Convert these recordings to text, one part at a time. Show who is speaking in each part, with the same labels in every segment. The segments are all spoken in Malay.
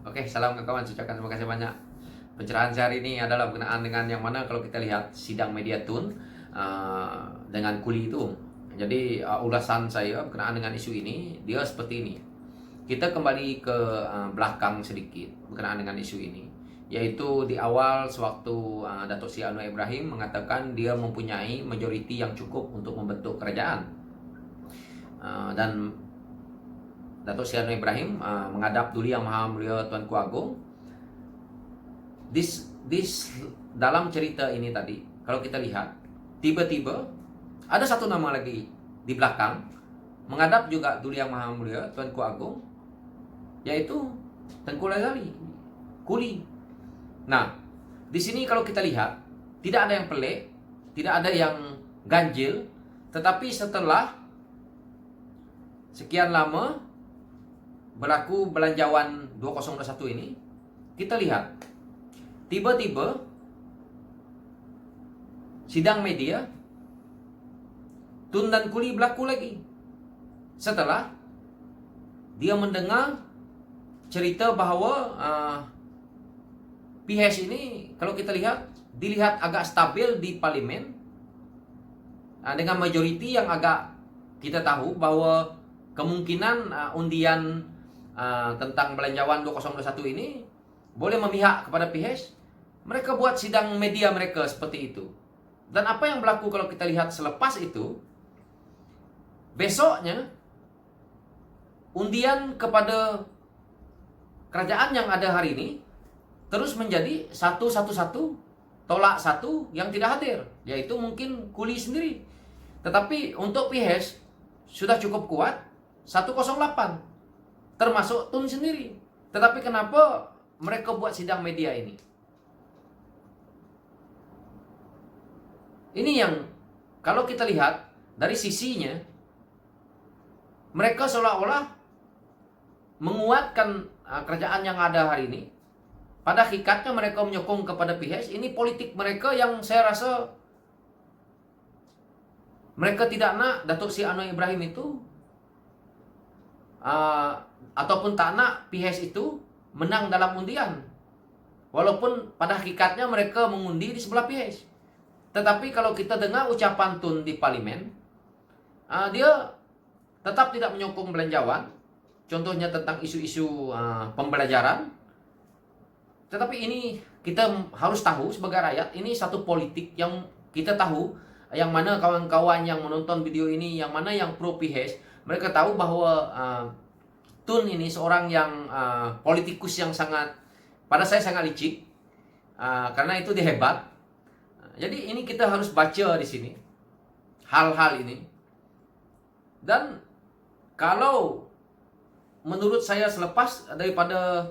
Speaker 1: Oke, salam kawan, ucapkan terima kasih banyak. Pencerahan saya hari ini adalah berkenaan dengan yang mana kalau kita lihat sidang media tun dengan Kuli itu. Jadi ulasan saya berkenaan dengan isu ini, dia seperti ini. Kita kembali ke belakang sedikit berkenaan dengan isu ini. Yaitu di awal sewaktu Datuk Seri Anwar Ibrahim mengatakan dia mempunyai majoriti yang cukup untuk membentuk kerajaan. Dan Datuk Seri Anwar Ibrahim menghadap Duli Yang Maha Mulia Tuanku Agong. Dalam cerita ini tadi, kalau kita lihat, tiba-tiba ada satu nama lagi di belakang menghadap juga Duli Yang Maha Mulia Tuanku Agong, yaitu Tengku Razali, Kuli. Nah, di sini kalau kita lihat, tidak ada yang pelik, tidak ada yang ganjil, tetapi setelah sekian lama berlaku belanjawan 2021 ini, kita lihat tiba-tiba sidang media Tun dan Kuli berlaku lagi setelah dia mendengar cerita bahawa PH ini kalau kita lihat dilihat agak stabil di parlimen dengan majoriti yang agak kita tahu bahwa kemungkinan undian tentang belanjawan 2021 ini boleh memihak kepada PH. Mereka buat sidang media mereka seperti itu. Dan apa yang berlaku kalau kita lihat selepas itu, besoknya undian kepada kerajaan yang ada hari ini terus menjadi satu tolak satu yang tidak hadir, yaitu mungkin Kuli sendiri. Tetapi untuk PH sudah cukup kuat 108, termasuk Tun sendiri. Tetapi kenapa mereka buat sidang media ini? Ini yang kalau kita lihat dari sisinya, mereka seolah-olah menguatkan kerajaan yang ada hari ini. Pada hakikatnya mereka menyokong kepada PH. Ini politik mereka yang saya rasa mereka tidak nak Datuk Seri Anwar Ibrahim itu ataupun tak nak PH itu menang dalam undian. Walaupun pada hakikatnya mereka mengundi di sebelah PH. Tetapi kalau kita dengar ucapan Tun di parlimen, dia tetap tidak menyokong belanjawan. Contohnya tentang isu-isu pembelajaran. Tetapi ini kita harus tahu sebagai rakyat, ini satu politik yang kita tahu, yang mana kawan-kawan yang menonton video ini, yang mana yang pro PH, mereka tahu bahwa Tun ini seorang yang politikus yang sangat, pada saya sangat licik, karena itu dia hebat. Jadi ini kita harus baca di sini hal-hal ini. Dan kalau menurut saya selepas daripada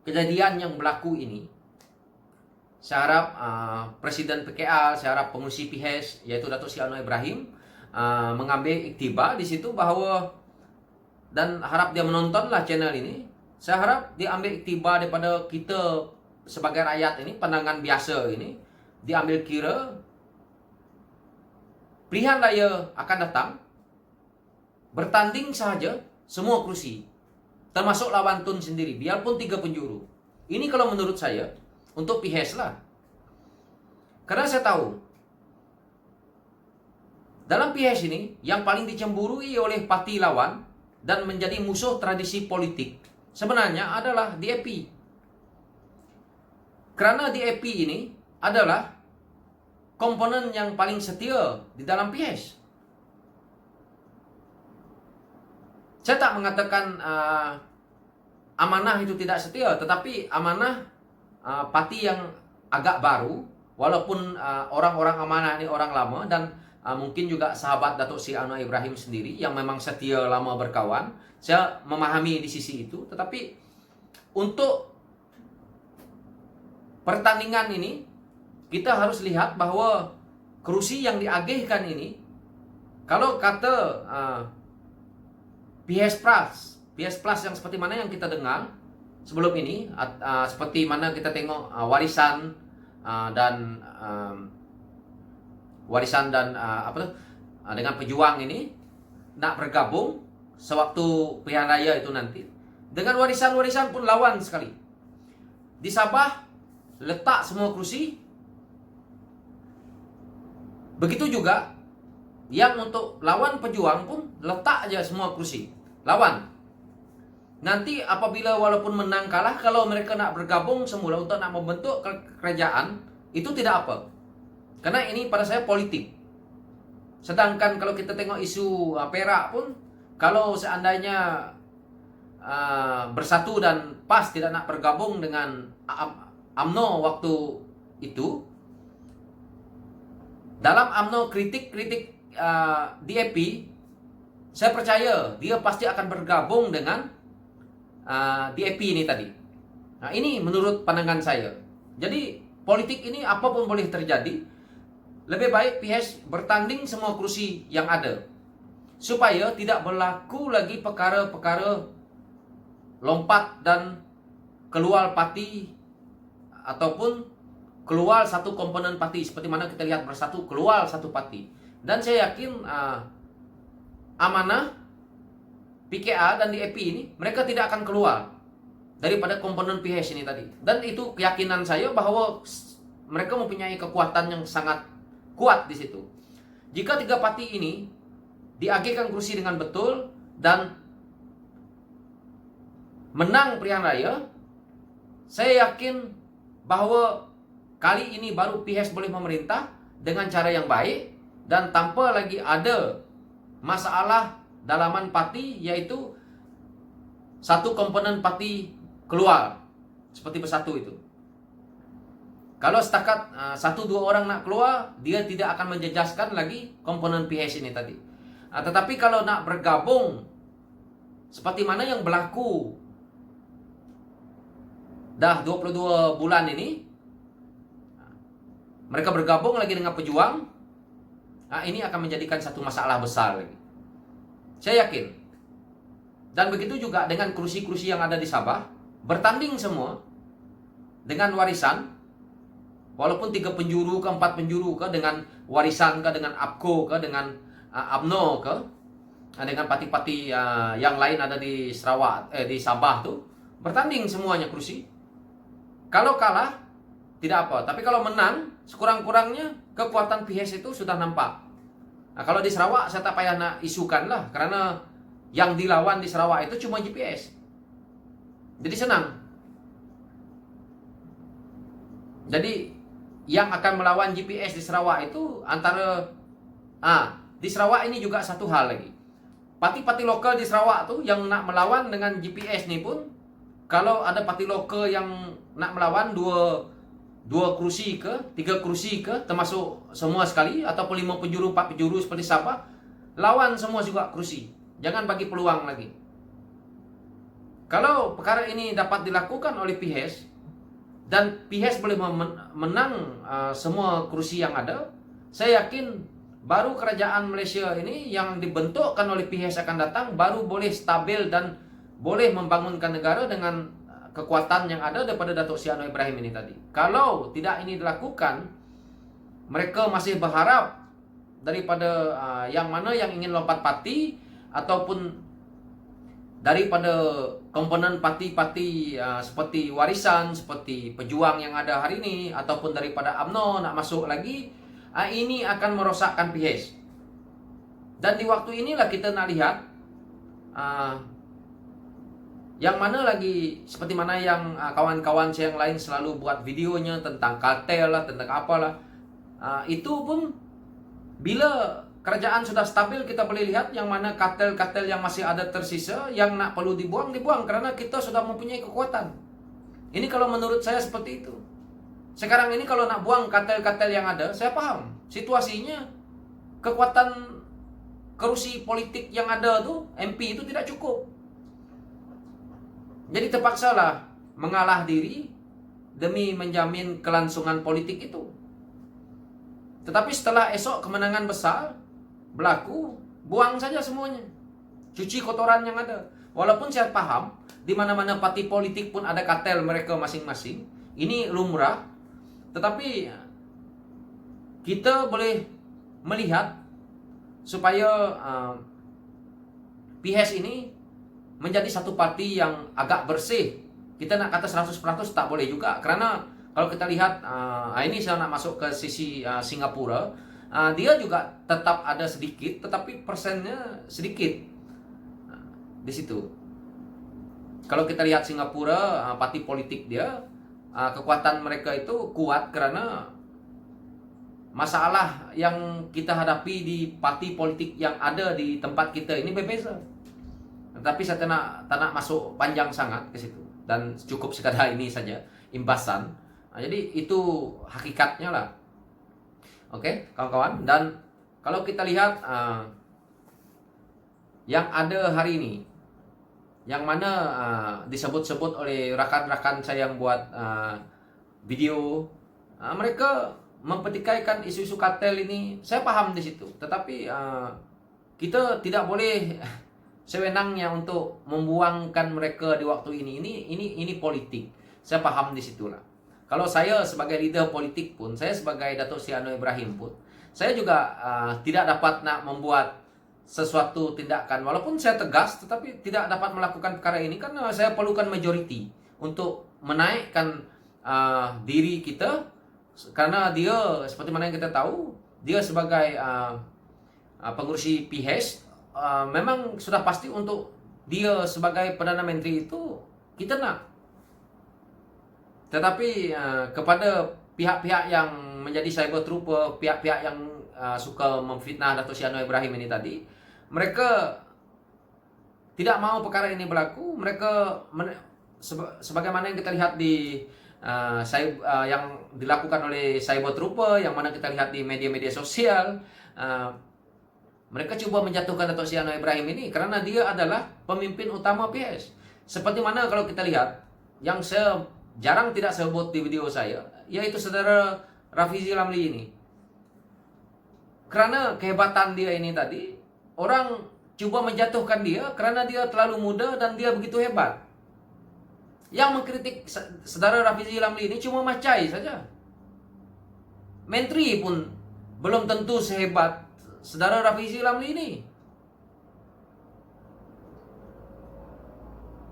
Speaker 1: kejadian yang berlaku ini, saya harap Presiden PKR, saya harap pengurusi PH yaitu Datuk Seri Anwar Ibrahim mengambil iktibar di situ bahawa, dan harap dia menontonlah channel ini. Saya harap dia ambil iktibar daripada kita sebagai rakyat ini, pandangan biasa ini, diambil kira pilihan raya akan datang, bertanding sahaja semua kursi, termasuk lawan Tun sendiri, biarpun 3 penjuru. Ini kalau menurut saya untuk PH lah. Karena saya tahu dalam PH ini yang paling dicemburui oleh parti lawan dan menjadi musuh tradisi politik sebenarnya adalah DAP. Kerana DAP ini adalah komponen yang paling setia di dalam PH. Saya tak mengatakan amanah itu tidak setia, tetapi amanah parti yang agak baru, walaupun orang-orang amanah ini orang lama, dan mungkin juga sahabat Datuk Seri Anwar Ibrahim sendiri yang memang setia lama berkawan. Saya memahami di sisi itu, tetapi untuk pertandingan ini kita harus lihat bahwa kerusi yang diagihkan ini, kalau kata PH Plus yang seperti mana yang kita dengar sebelum ini, seperti mana kita tengok warisan dan dengan pejuang ini nak bergabung sewaktu pilihan raya itu nanti. Dengan warisan-warisan pun lawan sekali. Di Sabah letak semua kursi. Begitu juga yang untuk lawan pejuang pun letak aja semua kursi. Lawan. Nanti apabila walaupun menang kalah, kalau mereka nak bergabung semula untuk nak membentuk kerajaan, itu tidak apa. Karena ini pada saya politik. Sedangkan kalau kita tengok isu Perak pun, kalau seandainya bersatu dan PAS tidak nak bergabung dengan UMNO waktu itu, dalam UMNO kritik DAP, saya percaya dia pasti akan bergabung dengan DAP ini tadi. Nah, ini menurut pandangan saya. Jadi politik ini apapun boleh terjadi. Lebih baik PHS bertanding semua kursi yang ada, supaya tidak berlaku lagi perkara-perkara lompat dan keluar parti ataupun keluar satu komponen parti, seperti mana kita lihat bersatu keluar satu parti. Dan saya yakin Amanah, PKA dan DAP ini mereka tidak akan keluar daripada komponen PHS ini tadi. Dan itu keyakinan saya bahwa mereka mempunyai kekuatan yang sangat kuat di situ. Jika tiga parti ini diagihkan kursi dengan betul dan menang pilihan raya, saya yakin bahwa kali ini baru PHS boleh memerintah dengan cara yang baik dan tanpa lagi ada masalah dalaman parti, yaitu satu komponen parti keluar seperti bersatu itu. Kalau setakat satu dua orang nak keluar, dia tidak akan menjejaskan lagi komponen PHS ini tadi. Tetapi kalau nak bergabung seperti mana yang berlaku dah 22 bulan ini, mereka bergabung lagi dengan pejuang, ini akan menjadikan satu masalah besar lagi. Saya yakin. Dan begitu juga dengan kursi-kursi yang ada di Sabah, bertanding semua dengan warisan, walaupun 3 penjuru ke 4 penjuru ke, dengan warisan ke, dengan APKO ke, dengan UMNO ke, dengan parti-parti yang lain ada di Sarawak, di Sabah tuh, bertanding semuanya kursi. Kalau kalah tidak apa, tapi kalau menang, sekurang-kurangnya kekuatan PHS itu sudah nampak. Nah, kalau di Sarawak saya tak payah nak isukan lah, karena yang dilawan di Sarawak itu cuma GPS. Jadi senang. Jadi yang akan melawan GPS di Sarawak itu antara di Sarawak ini juga satu hal lagi. Parti-parti lokal di Sarawak tuh yang nak melawan dengan GPS nih pun, kalau ada parti lokal yang nak melawan dua kursi ke, 3 kursi ke, termasuk semua sekali, ataupun 5 penjuru, 4 penjuru seperti Sabah, lawan semua juga kursi. Jangan bagi peluang lagi. Kalau perkara ini dapat dilakukan oleh PHS, dan PHS boleh menang semua kursi yang ada, saya yakin baru kerajaan Malaysia ini yang dibentukkan oleh PHS akan datang, baru boleh stabil dan boleh membangunkan negara dengan kekuatan yang ada daripada Datuk Seri Anwar Ibrahim ini tadi. Kalau tidak ini dilakukan, mereka masih berharap daripada yang mana yang ingin lompat parti, ataupun daripada komponen parti-parti seperti warisan, seperti pejuang yang ada hari ini, ataupun daripada UMNO nak masuk lagi, ini akan merosakkan PHS. Dan di waktu inilah kita nak lihat yang mana lagi, seperti mana yang kawan-kawan saya yang lain selalu buat videonya tentang kartel lah, tentang apalah. Itu pun bila kerajaan sudah stabil, kita boleh lihat yang mana kartel-kartel yang masih ada tersisa, yang nak perlu dibuang, karena kita sudah mempunyai kekuatan. Ini kalau menurut saya seperti itu. Sekarang ini kalau nak buang kartel-kartel yang ada, saya paham situasinya, kekuatan kerusi politik yang ada tuh, MP itu tidak cukup. Jadi terpaksalah mengalah diri demi menjamin kelangsungan politik itu. Tetapi setelah esok kemenangan besar berlaku, buang saja semuanya. Cuci kotoran yang ada. Walaupun saya paham, di mana-mana parti politik pun ada kartel mereka masing-masing. Ini lumrah. Tetapi kita boleh melihat supaya PHS ini menjadi satu parti yang agak bersih. Kita nak kata 100% tak boleh juga, karena kalau kita lihat ini saya nak masuk ke sisi Singapura, dia juga tetap ada sedikit, tetapi persennya sedikit di situ. Kalau kita lihat Singapura, parti politik dia, kekuatan mereka itu kuat karena masalah yang kita hadapi di parti politik yang ada di tempat kita ini berbeza. Tetapi saya tak nak masuk panjang sangat ke situ, dan cukup sekadar ini saja imbasan. Jadi itu hakikatnya lah. Oke, kawan-kawan. Dan kalau kita lihat yang ada hari ini, yang mana disebut-sebut oleh rakan-rakan saya yang buat video, mereka mempetikaikan isu-isu kartel ini. Saya paham di situ, tetapi kita tidak boleh sewenangnya untuk membuangkan mereka di waktu ini. Ini politik. Saya paham di situlah. Kalau saya sebagai leader politik pun, saya sebagai Datuk Seri Anwar Ibrahim pun, saya juga tidak dapat nak membuat sesuatu tindakan. Walaupun saya tegas, tetapi tidak dapat melakukan perkara ini karena saya perlukan majority untuk menaikkan diri kita. Karena dia, seperti mana yang kita tahu, dia sebagai pengurusi PH, memang sudah pasti untuk dia sebagai Perdana Menteri itu kita nak. Tetapi kepada pihak-pihak yang menjadi cyber trooper, pihak-pihak yang suka memfitnah Datuk Seri Anwar Ibrahim ini tadi, mereka tidak mau perkara ini berlaku. Mereka sebagaimana yang kita lihat di yang dilakukan oleh cyber trooper, yang mana kita lihat di media-media sosial, mereka coba menjatuhkan Datuk Seri Anwar Ibrahim ini karena dia adalah pemimpin utama PS. Seperti mana kalau kita lihat, yang saya jarang tidak sebut di video saya, yaitu saudara Rafizi Ramli ini. Karena kehebatan dia ini tadi, orang coba menjatuhkan dia karena dia terlalu muda dan dia begitu hebat. Yang mengkritik saudara Rafizi Ramli ini cuma macai saja. Menteri pun belum tentu sehebat saudara Rafizi Ramli ini.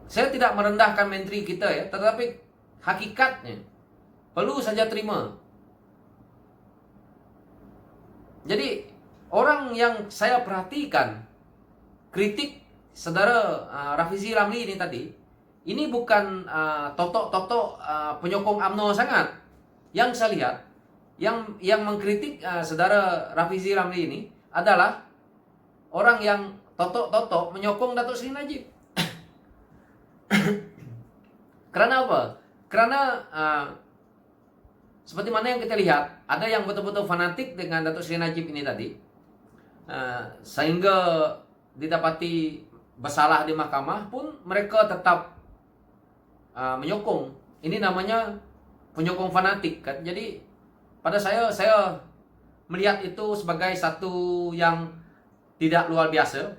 Speaker 1: Saya tidak merendahkan menteri kita ya, tetapi hakikatnya perlu saja terima. Jadi orang yang saya perhatikan kritik saudara Rafizi Ramli ini tadi, ini bukan totok-totok penyokong UMNO sangat. Yang saya lihat, yang mengkritik saudara Rafizi Ramli ini adalah orang yang totok-totok menyokong Datuk Seri Najib. Karena apa? Karena seperti mana yang kita lihat, ada yang betul-betul fanatik dengan Datuk Seri Najib ini tadi, sehingga didapati bersalah di mahkamah pun mereka tetap menyokong. Ini namanya penyokong fanatik kan. Jadi pada saya melihat itu sebagai satu yang tidak luar biasa.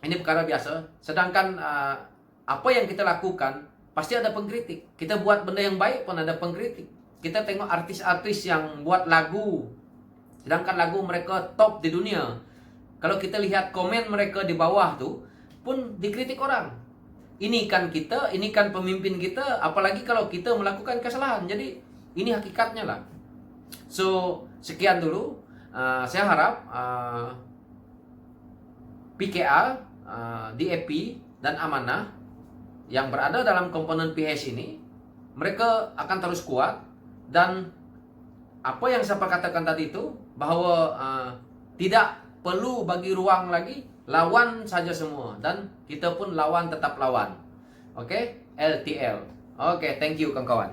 Speaker 1: Ini perkara biasa. Sedangkan apa yang kita lakukan pasti ada pengkritik. Kita buat benda yang baik pun ada pengkritik. Kita tengok artis-artis yang buat lagu, sedangkan lagu mereka top di dunia. Kalau kita lihat komen mereka di bawah tuh pun dikritik orang. Ini kan kita, ini kan pemimpin kita, apalagi kalau kita melakukan kesalahan. Jadi ini hakikatnya lah. So sekian dulu. Saya harap PKR, DAP dan Amanah yang berada dalam komponen PH ini, mereka akan terus kuat. Dan apa yang saya katakan tadi itu, bahwa tidak perlu bagi ruang lagi, lawan saja semua. Dan kita pun lawan, tetap lawan. Oke, LTL. Oke, thank you kawan-kawan.